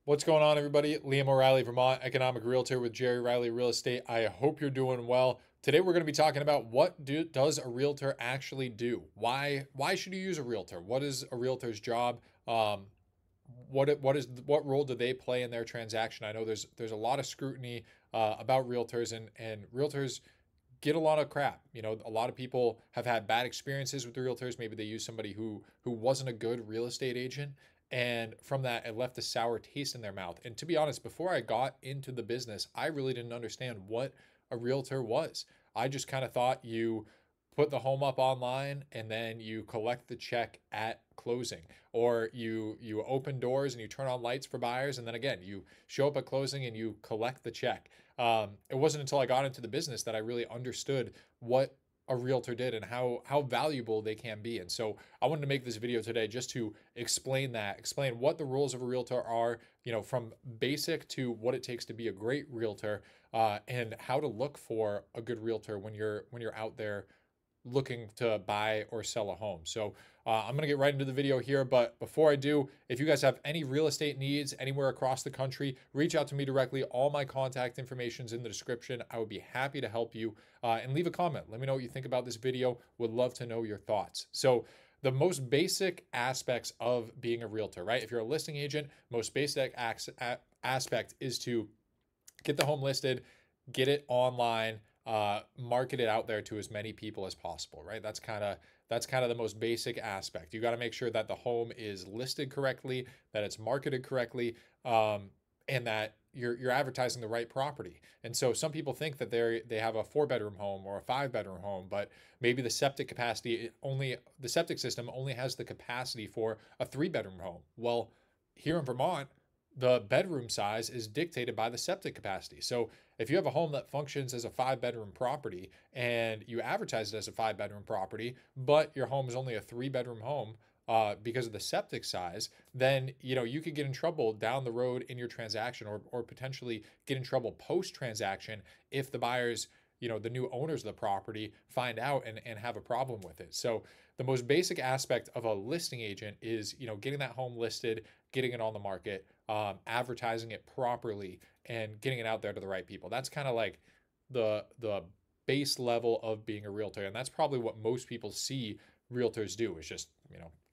What's going on, everybody? Liam O'Reilly, Vermont Economic Realtor with Jerry Riley Real Estate. I hope you're doing well. Today, we're going to be talking about does a realtor actually do? Why should you use a realtor? What is a realtor's job? What role do they play in their transaction? I know there's a lot of scrutiny about realtors, and realtors get a lot of crap. You know, a lot of people have had bad experiences with realtors. Maybe they used somebody who wasn't a good real estate agent, and from that it left a sour taste in their mouth. And to be honest, before I got into the business, I really didn't understand what a realtor was. I just kind of thought you put the home up online and then you collect the check at closing, or you open doors and you turn on lights for buyers, and then again you show up at closing and you collect the check. It wasn't until I got into the business that I really understood what a realtor did and how valuable they can be. And so I wanted to make this video today just to explain what the rules of a realtor are, you know, from basic to what it takes to be a great realtor, and how to look for a good realtor when you're out there looking to buy or sell a home. So I'm going to get right into the video here. But before I do, if you guys have any real estate needs anywhere across the country, reach out to me directly. All my contact information is in the description. I would be happy to help you, and leave a comment. Let me know what you think about this video. Would love to know your thoughts. So the most basic aspects of being a realtor, right? If you're a listing agent, most basic aspect is to get the home listed, get it online, market it out there to as many people as possible, right? That's kind of the most basic aspect. You got to make sure that the home is listed correctly, that it's marketed correctly, and that you're advertising the right property. And so some people think that they have a 4-bedroom home or a 5-bedroom home, but maybe the septic system only has the capacity for a 3-bedroom home. Well, here in Vermont, the bedroom size is dictated by the septic capacity. So if you have a home that functions as a 5-bedroom property and you advertise it as a 5-bedroom property, but your home is only a 3-bedroom home, because of the septic size, then you could get in trouble down the road in your transaction, or potentially get in trouble post transaction if the buyers, the new owners of the property, find out and have a problem with it. So the most basic aspect of a listing agent is, getting that home listed, getting it on the market, advertising it properly, and getting it out there to the right people. That's kind of like the base level of being a realtor, and that's probably what most people see realtors do, is just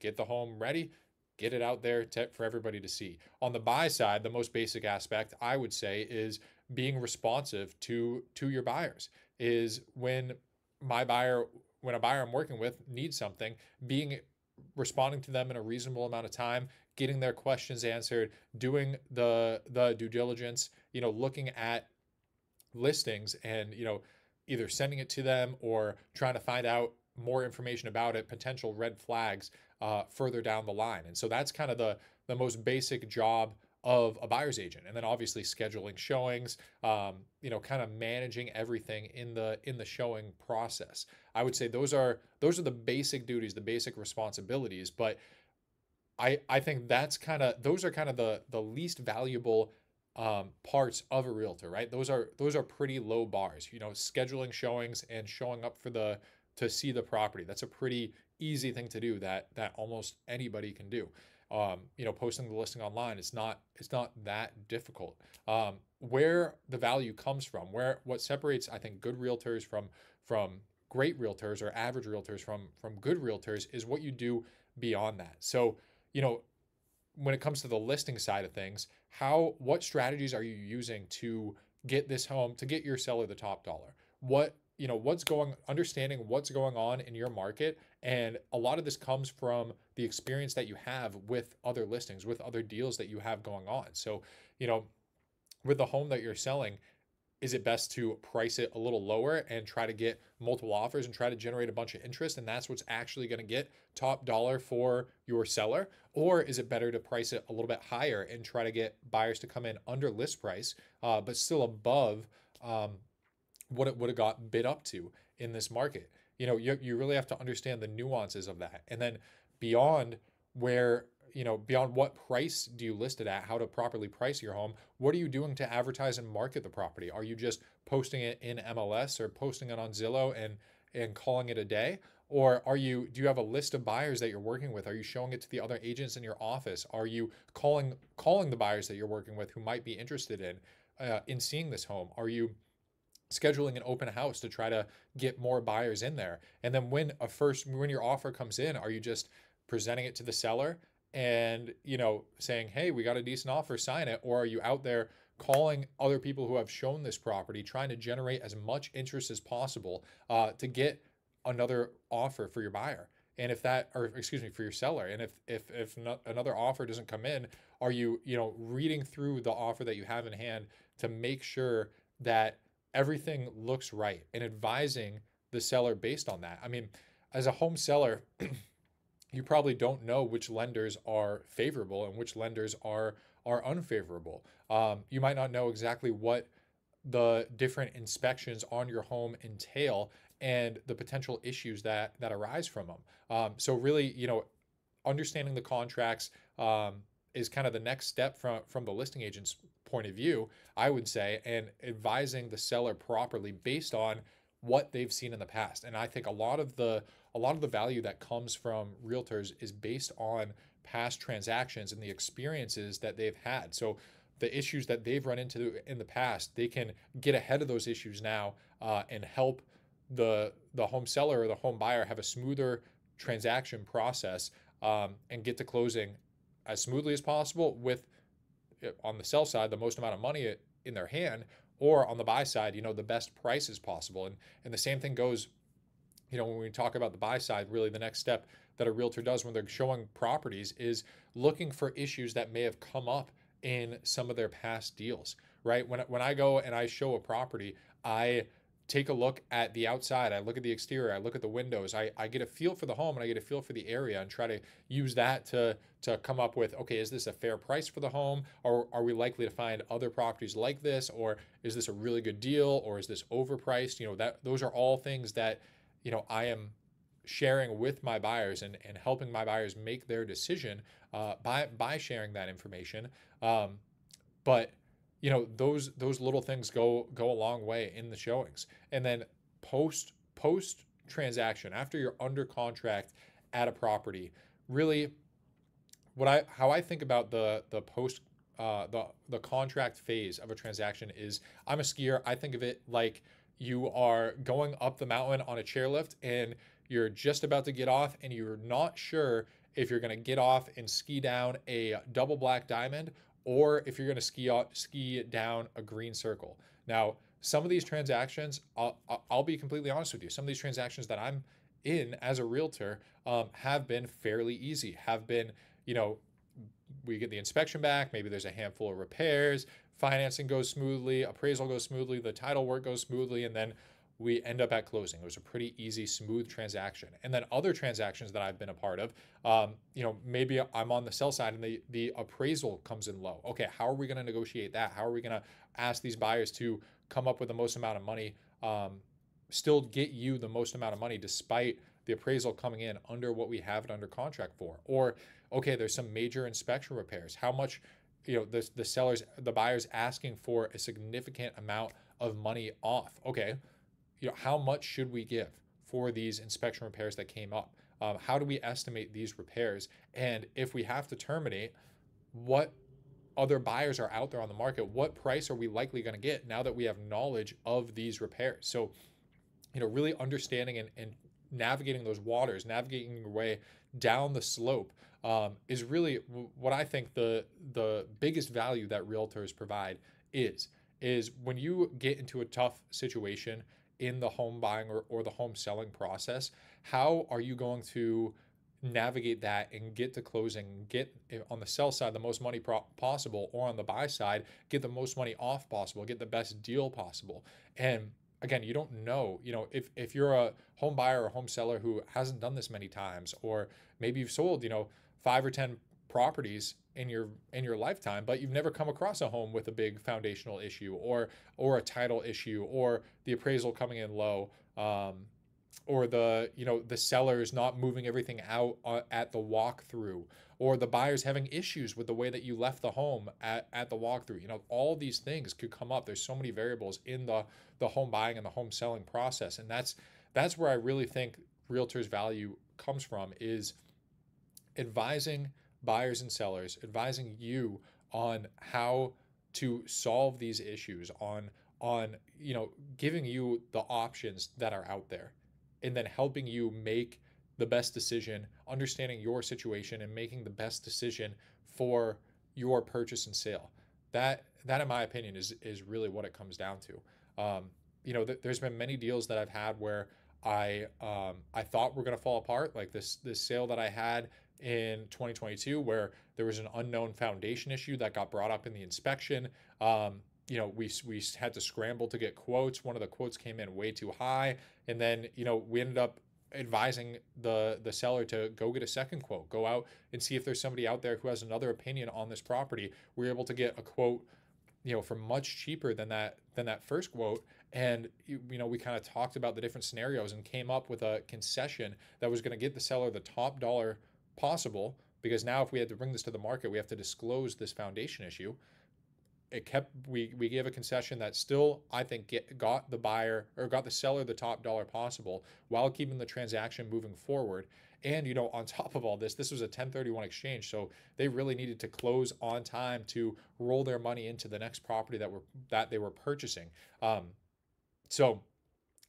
get the home ready, get it out there for everybody to see. On the buy side, the most basic aspect I would say is being responsive to your buyers. Is when a buyer I'm working with needs something, being responding to them in a reasonable amount of time, getting their questions answered, doing the due diligence, looking at listings and, either sending it to them or trying to find out more information about it, potential red flags further down the line. And so that's kind of the most basic job of a buyer's agent. And then obviously scheduling showings, kind of managing everything in the showing process. I would say those are the basic duties, the basic responsibilities. But I think those are kind of the least valuable parts of a realtor, right? Those are pretty low bars. Scheduling showings and showing up to see the property. That's a pretty easy thing to do that almost anybody can do. Posting the listing online, it's not that difficult. Where the value comes from, what separates, I think, good realtors from great realtors, or average realtors from good realtors, is what you do beyond that. So, you know, when it comes to the listing side of things, what strategies are you using to get your seller the top dollar? Understanding what's going on in your market. And a lot of this comes from the experience that you have with other listings, with other deals that you have going on. So, you know, with the home that you're selling, is it best to price it a little lower and try to get multiple offers and try to generate a bunch of interest, and that's what's actually going to get top dollar for your seller? Or is it better to price it a little bit higher and try to get buyers to come in under list price, but still above what it would have got bid up to in this market? You really have to understand the nuances of that. And then beyond beyond what price do you list it at, how to properly price your home, what are you doing to advertise and market the property? Are you just posting it in MLS or posting it on Zillow and calling it a day? Or do you have a list of buyers that you're working with? Are you showing it to the other agents in your office? Are you calling the buyers that you're working with who might be interested in seeing this home? Are you scheduling an open house to try to get more buyers in there? And then when your offer comes in, are you just presenting it to the seller and, saying, "Hey, we got a decent offer, sign it," or are you out there calling other people who have shown this property, trying to generate as much interest as possible to get another offer for your buyer? And if that, or excuse me, for your seller, and if no, another offer doesn't come in, are you, reading through the offer that you have in hand to make sure that everything looks right, and advising the seller based on that? I mean, as a home seller, you probably don't know which lenders are favorable and which lenders are unfavorable. You might not know exactly what the different inspections on your home entail and the potential issues that arise from them. So really, understanding the contracts is kind of the next step from the listing agent's point of view, I would say, and advising the seller properly based on what they've seen in the past. And I think a lot of the value that comes from realtors is based on past transactions and the experiences that they've had. So the issues that they've run into in the past, they can get ahead of those issues now and help the home seller or the home buyer have a smoother transaction process and get to closing as smoothly as possible with, on the sell side, the most amount of money in their hand, or on the buy side, the best prices possible. And the same thing goes, when we talk about the buy side. Really, the next step that a realtor does when they're showing properties is looking for issues that may have come up in some of their past deals, right? When I go and I show a property, I take a look at the outside, I look at the exterior, I look at the windows, I get a feel for the home, and I get a feel for the area, and try to use that to come up with, okay, is this a fair price for the home, or are we likely to find other properties like this, or is this a really good deal, or is this overpriced? That those are all things that, I am sharing with my buyers, and helping my buyers make their decision by sharing that information. But those little things go a long way in the showings. And then post transaction, after you're under contract at a property, really, how I think about the post the contract phase of a transaction is, I'm a skier. I think of it like you are going up the mountain on a chairlift, and you're just about to get off, and you're not sure if you're going to get off and ski down a double black diamond, or if you're going to ski down a green circle. Now, some of these transactions, I'll be completely honest with you, some of these transactions that I'm in as a realtor have been fairly easy, have been, we get the inspection back, maybe there's a handful of repairs, financing goes smoothly, appraisal goes smoothly, the title work goes smoothly, and then we end up at closing. It was a pretty easy, smooth transaction. And then other transactions that I've been a part of, maybe I'm on the sell side and the appraisal comes in low. Okay, how are we going to negotiate that? How are we going to ask these buyers to come up with the most amount of money, still get you the most amount of money despite the appraisal coming in under what we have it under contract for? Or, okay, there's some major inspection repairs. How much, the buyer's asking for a significant amount of money off. Okay, how much should we give for these inspection repairs that came up? How do we estimate these repairs? And if we have to terminate, what other buyers are out there on the market? What price are we likely going to get now that we have knowledge of these repairs? So, really understanding and navigating those waters, navigating your way down the slope, is really what I think the biggest value that realtors provide is when you get into a tough situation in the home buying or the home selling process, how are you going to navigate that and get to closing, get on the sell side the most money possible, or on the buy side, get the most money off possible, get the best deal possible? And again, you don't know, if you're a home buyer or home seller who hasn't done this many times, or maybe you've sold, 5 or 10 properties in your lifetime, but you've never come across a home with a big foundational issue, or a title issue, or the appraisal coming in low, or the sellers not moving everything out at the walkthrough, or the buyers having issues with the way that you left the home at the walkthrough. All these things could come up. There's so many variables in the home buying and the home selling process, and that's where I really think realtors value comes from is advising buyers and sellers, advising you on how to solve these issues, on giving you the options that are out there, and then helping you make the best decision, understanding your situation and making the best decision for your purchase and sale. That in my opinion is really what it comes down to. There's been many deals that I've had where I thought were going to fall apart, like this sale that I had in 2022 where there was an unknown foundation issue that got brought up in the inspection. We had to scramble to get quotes. One of the quotes came in way too high, and then we ended up advising the seller to go get a second quote, go out and see if there's somebody out there who has another opinion on this property. We were able to get a quote for much cheaper than that first quote. And we kind of talked about the different scenarios and came up with a concession that was going to get the seller the top dollar possible, because now if we had to bring this to the market, we have to disclose this foundation issue. We gave a concession that still, I think, got the seller the top dollar possible while keeping the transaction moving forward. And on top of all this was a 1031 exchange, so they really needed to close on time to roll their money into the next property that they were purchasing. So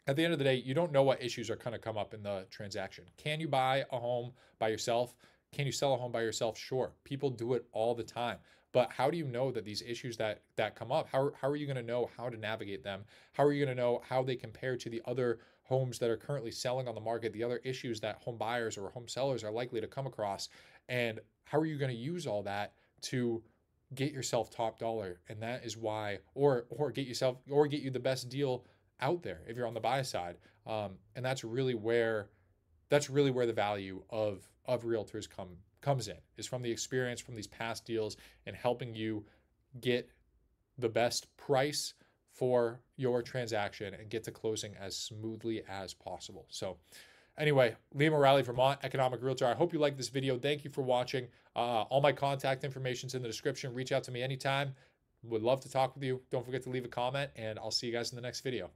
at the end of the day, you don't know what issues are going to come up in the transaction. Can you buy a home by yourself? Can you sell a home by yourself? Sure. People do it all the time. But how do you know that these issues that come up, how are you going to know how to navigate them? How are you going to know how they compare to the other homes that are currently selling on the market, the other issues that home buyers or home sellers are likely to come across? And how are you going to use all that to get yourself top dollar? And that is why, or get you the best deal out there if you're on the buy side. And that's really where the value of realtors comes in, is from the experience from these past deals and helping you get the best price for your transaction and get to closing as smoothly as possible. So anyway, Liam O'Reilly, Vermont Economic Realtor. I hope you liked this video. Thank you for watching. All my contact information is in the description. Reach out to me anytime. Would love to talk with you. Don't forget to leave a comment, and I'll see you guys in the next video.